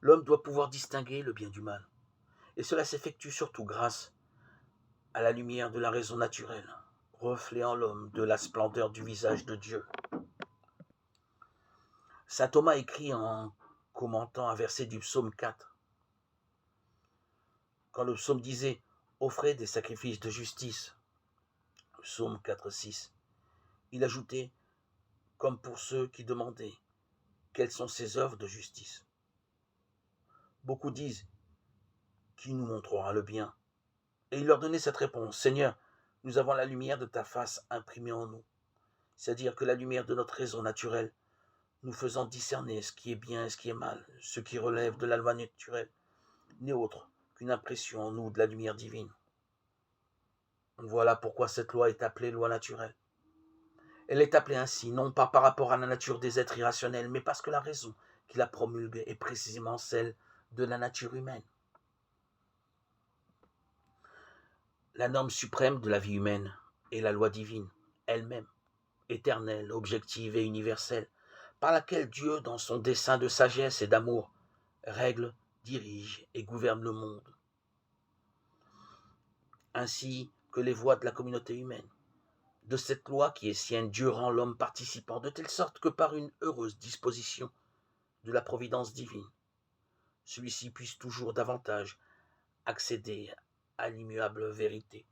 L'homme doit pouvoir distinguer le bien du mal, et cela s'effectue surtout grâce à la lumière de la raison naturelle, reflet en l'homme de la splendeur du visage de Dieu. Saint Thomas écrit en commentant un verset du psaume 4, quand le psaume disait « Offrez des sacrifices de justice », psaume 4, 6, il ajoutait « Comme pour ceux qui demandaient quelles sont ces œuvres de justice ». Beaucoup disent « Qui nous montrera le bien ?» Et il leur donnait cette réponse « Seigneur, nous avons la lumière de ta face imprimée en nous, c'est-à-dire que la lumière de notre raison naturelle, nous faisant discerner ce qui est bien et ce qui est mal, ce qui relève de la loi naturelle, n'est autre qu'une impression en nous de la lumière divine. » Voilà pourquoi cette loi est appelée loi naturelle. Elle est appelée ainsi, non pas par rapport à la nature des êtres irrationnels, mais parce que la raison qui la promulgue est précisément celle de la nature humaine. La norme suprême de la vie humaine est la loi divine, elle-même, éternelle, objective et universelle, par laquelle Dieu, dans son dessein de sagesse et d'amour, règle, dirige et gouverne le monde, ainsi que les voies de la communauté humaine. De cette loi qui est sienne, Dieu rend l'homme participant, de telle sorte que par une heureuse disposition de la providence divine, celui-ci puisse toujours davantage accéder à l'immuable vérité.